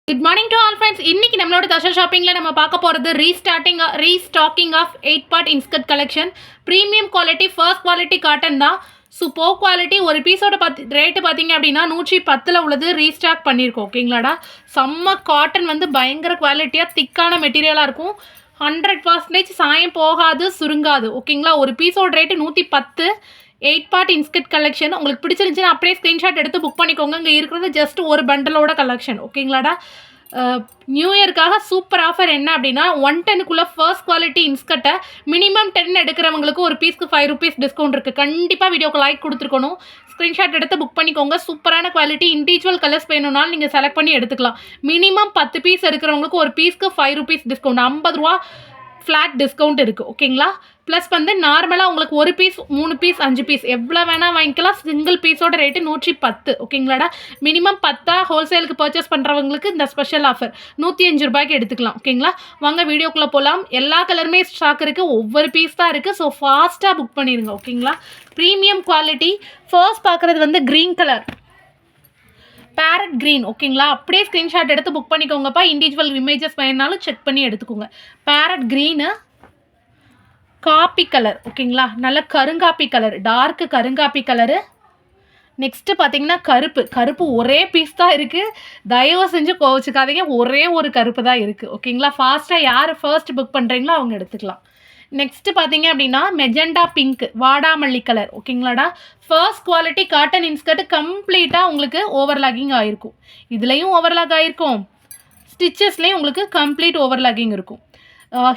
Good morning to all friends. இன்னைக்கு நம்மளோட தர்ஷன் ஷாப்பிங்கில் நம்ம பார்க்க போகிறது restocking of 8 part inskirt collection. Premium quality, first quality cotton தான். Super quality. ஒரு பீஸோட ரேட்டு பார்த்தீங்க அப்படின்னா 110 உள்ளது ரீஸ்டாக் பண்ணியிருக்கோம். ஓகேங்களாடா, செம்ம காட்டன் வந்து பயங்கர குவாலிட்டியாக திக்கான மெட்டீரியலாக இருக்கும். 100% சாயம் போகாது, சுருங்காது. ஓகேங்களா, ஒரு பீஸோட ரேட்டு 110. 8 part inskirt collection. உங்களுக்கு பிடிச்சிருந்துச்சுன்னா அப்படியே ஸ்க்ரீன்ஷாட் எடுத்து புக் பண்ணிக்கோங்க. இங்கே இருக்கிறது ஜஸ்ட் ஒரு பண்டலோட கலெக்ஷன். ஓகேங்களாடா, நியூ இயர்க்காக சூப்பர் ஆஃபர் என்ன அப்படின்னா 110க்குள்ளே ஃபர்ஸ்ட் குவாலிட்டி இன்ஸ்கர்ட்டை மினிமம் 10 எடுக்கிறவங்களுக்கு ஒரு பீஸ்க்கு 5 rupees டிஸ்கவுண்ட் இருக்குது. கண்டிப்பாக வீடியோக்கு லைக் கொடுத்துருக்கணும். ஸ்க்ரீன்ஷாட் எடுத்து புக் பண்ணிக்கோங்க. சூப்பரான குவாலிட்டி. இண்டிவிஜுவல் கலர்ஸ் வேணும்னாலும் நீங்கள் செலக்ட் பண்ணி எடுத்துக்கலாம். மினிமம் 10 பீஸ் எடுக்கிறவங்களுக்கு ஒரு பீஸ்க்கு 5 rupees டிஸ்கவுண்ட், 50 ரூபா ஃப்ளாட் டிஸ்கவுண்ட் இருக்குது. ஓகேங்களா, ப்ளஸ் வந்து நார்மலாக உங்களுக்கு ஒரு பீஸ் 3 பீஸ் 5 பீஸ் எவ்வளோ வேணால் வாங்கிக்கலாம். சிங்கிள் பீஸோட ரேட்டு 110. ஓகேங்களாடா, மினிமம் 10 ஹோல்சேலுக்கு பர்ச்சேஸ் பண்ணுறவங்களுக்கு இந்த ஸ்பெஷல் ஆஃபர் 105 ரூபாய்க்கு எடுத்துக்கலாம். ஓகேங்களா, வாங்க வீடியோக்குள்ளே போகலாம். எல்லா கலருமே ஸ்டாக் இருக்குது, ஒவ்வொரு பீஸ் தான் இருக்குது. ஸோ ஃபாஸ்ட்டாக புக் பண்ணிடுங்க. ஓகேங்களா, ப்ரீமியம் குவாலிட்டி. ஃபர்ஸ்ட் பார்க்குறது வந்து க்ரீன் கலர், பேரட் க்ரீன். ஓகேங்களா, அப்படியே ஸ்க்ரீன்ஷாட் எடுத்து புக் பண்ணிக்கோங்கப்பா. இண்டிவிஜுவல் இமேஜஸ் வேணாலும் செக் பண்ணி எடுத்துக்கோங்க. Parrot green, coffee colour. ஓகேங்களா, நல்ல கருங்காப்பி கலர், டார்க்கு கருங்காப்பி கலரு. நெக்ஸ்ட்டு பார்த்தீங்கன்னா கருப்பு ஒரே பீஸ் தான் இருக்குது. தயவு செஞ்சு கோவச்சுக்காதீங்க, ஒரே ஒரு கருப்பு தான் இருக்குது. ஓகேங்களா, ஃபாஸ்ட்டாக யார் ஃபர்ஸ்ட் புக் பண்ணுறீங்களோ அவங்க எடுத்துக்கலாம். நெக்ஸ்ட்டு பார்த்தீங்க அப்படின்னா மெஜெண்டா பிங்க், வாடாமல்லி கலர். ஓகேங்களாடா, ஃபர்ஸ்ட் குவாலிட்டி காட்டன் இன்ஸ்கர்ட். கம்ப்ளீட்டாக உங்களுக்கு ஓவர்லாகிங் ஆகிருக்கும். இதுலேயும் ஓவர்லாக் ஆகிருக்கும், ஸ்டிச்சஸ்லேயும் உங்களுக்கு கம்ப்ளீட் ஓவர்லாகிங் இருக்கும்.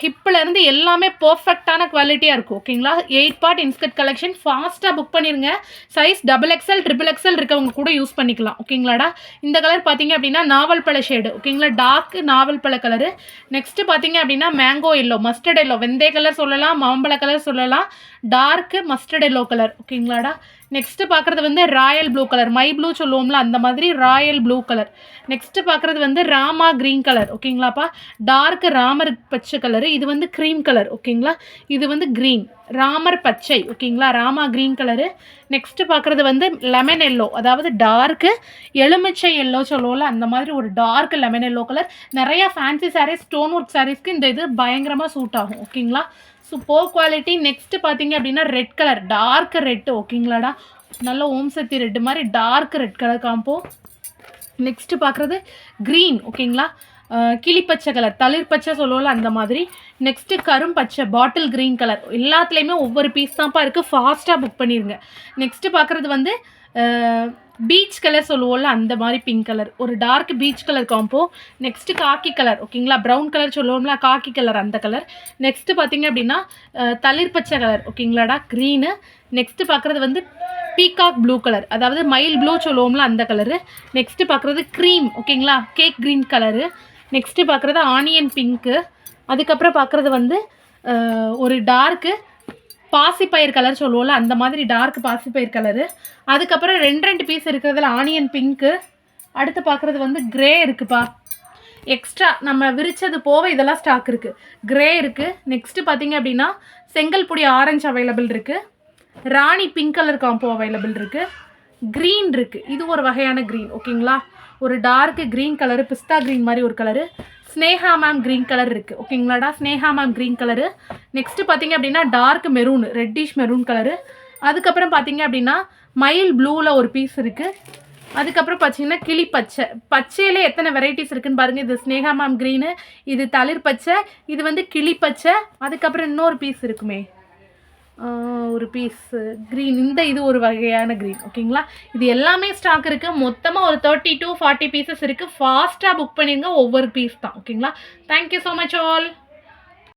ஹிப்பிலேருந்து எல்லாமே பர்ஃபெக்டான குவாலிட்டியாக இருக்கும். ஓகேங்களா, 8 பார்ட் இன்ஸ்கர்ட் கலெக்ஷன். ஃபாஸ்ட்டாக புக் பண்ணிடுங்க. சைஸ் XXL, XXL இருக்கவங்க கூட யூஸ் பண்ணிக்கலாம். ஓகேங்களாடா, இந்த கலர் பார்த்தீங்க அப்படின்னா நாவல் பழ ஷேடு. ஓகேங்களா, டார்க் நாவல் பழ கலரு. நெக்ஸ்ட்டு பார்த்தீங்க அப்படின்னா மேங்கோ எல்லோ, மஸ்டர்ட் எல்லோ, வெந்தய கலர் சொல்லலாம், மாம்பழ கலர் சொல்லலாம், டார்க்கு மஸ்டர்ட் எல்லோ கலர். ஓகேங்களாடா, நெக்ஸ்ட்டு பார்க்குறது வந்து ராயல் ப்ளூ கலர், மை ப்ளூ சொல்லுவோம்ல அந்த மாதிரி ராயல் ப்ளூ கலர். நெக்ஸ்ட்டு பார்க்குறது வந்து ராமா க்ரீன் கலர். ஓகேங்களாப்பா, டார்க்கு ராமர் பச்சை கலரு. இது வந்து க்ரீம் கலர். ஓகேங்களா, இது வந்து க்ரீன் ராமர் பச்சை. ஓகேங்களா, ராமா க்ரீன் கலரு. நெக்ஸ்ட்டு பார்க்குறது வந்து லெமன் எல்லோ, அதாவது டார்க்கு எலுமிச்சை எல்லோ சொல்லுவோம்ல அந்த மாதிரி ஒரு டார்க் லெமன் எல்லோ கலர். நிறையா ஃபேன்சி சாரீஸ், ஸ்டோன் ஒர்க் சாரீஸ்க்கு இந்த இது பயங்கரமாக சூட் ஆகும். ஓகேங்களா, சூப்பர் குவாலிட்டி. நெக்ஸ்ட்டு பார்த்தீங்க அப்படின்னா ரெட் கலர், டார்க் ரெட்டு. ஓகேங்களாடா, நல்ல ஓம் சக்தி ரெட்டு மாதிரி dark red colour combo. Next பார்க்குறது க்ரீன். ஓகேங்களா, கிளிப்பச்சை கலர், தளிர் பச்சை சொல்லுவோம்ல அந்த மாதிரி. நெக்ஸ்ட்டு கரும்பச்சை, பாட்டில் க்ரீன் கலர். எல்லாத்துலேயுமே ஒவ்வொரு பீஸ் தான்ப்பா இருக்குது. ஃபாஸ்ட்டாக புக் பண்ணிடுங்க. நெக்ஸ்ட்டு பார்க்குறது வந்து பீச் கலர் சொல்லுவோம்ல அந்த மாதிரி பிங்க் கலர், ஒரு dark peach colour combo. Next காக்கி கலர். ஓகேங்களா, ப்ரௌன் கலர் சொல்லுவோம்ல காக்கி கலர் அந்த கலர். நெக்ஸ்ட்டு பார்த்தீங்க அப்படின்னா தளிர் பச்சை கலர். ஓகேங்களாடா, க்ரீனு. நெக்ஸ்ட்டு பார்க்குறது வந்து பீகாக் ப்ளூ கலர், அதாவது மயில் ப்ளூ சொல்லுவோம்ல அந்த கலரு. நெக்ஸ்ட்டு பார்க்குறது க்ரீம். ஓகேங்களா, கேக் க்ரீன் கலரு. நெக்ஸ்ட்டு பார்க்குறது ஆனியன் பிங்க்கு. அதுக்கப்புறம் பார்க்குறது வந்து ஒரு டார்க்கு பாசிப்பயிர் கலர் சொல்லுவோம்ல அந்த மாதிரி டார்க் பாசிப்பயிர் கலரு. அதுக்கப்புறம் 2 பீஸ் இருக்கிறதுல ஆனியன் பிங்க்கு. அடுத்து பார்க்குறது வந்து க்ரே இருக்குப்பா. எக்ஸ்ட்ரா நம்ம விரிச்சது போக இதெல்லாம் ஸ்டாக் இருக்குது. க்ரே இருக்குது. நெக்ஸ்ட்டு பார்த்தீங்க அப்படின்னா செங்கல் பொடி ஆரஞ்சு அவைலபிள் இருக்குது. Rani pink colour combo available இருக்குது. க்ரீன் இருக்குது, இது ஒரு வகையான க்ரீன். ஓகேங்களா, ஒரு டார்க்கு க்ரீன் கலரு, பிஸ்தா க்ரீன் மாதிரி ஒரு colour. Sneha ma'am green colour இருக்குது. ஓகேங்களாடா, Sneha ma'am green colour. Next பார்த்தீங்க அப்படின்னா dark maroon, reddish maroon colour. அதுக்கப்புறம் பார்த்தீங்க அப்படின்னா மயில் ப்ளூவில் ஒரு பீஸ் இருக்குது. அதுக்கப்புறம் பார்த்தீங்கன்னா கிளி பச்சை, பச்சையிலே எத்தனை வெரைட்டிஸ் இருக்குதுன்னு பாருங்கள். இது ஸ்னேஹா மேம் க்ரீனு, இது தளிர் பச்சை, இது வந்து கிளி பச்சை. அதுக்கப்புறம் இன்னொரு பீஸ் இருக்குமே, ஒரு பீஸ் க்ரீன். இது ஒரு வகையான க்ரீன். ஓகேங்களா, இது எல்லாமே ஸ்டாக் இருக்குது. மொத்தமாக ஒரு 30 to 40 பீசஸ் இருக்குது. ஃபாஸ்ட்டாக புக் பண்ணிடுங்க, ஒவ்வொரு பீஸ் தான். ஓகேங்களா, தேங்க்யூ ஸோ மச் ஆல்.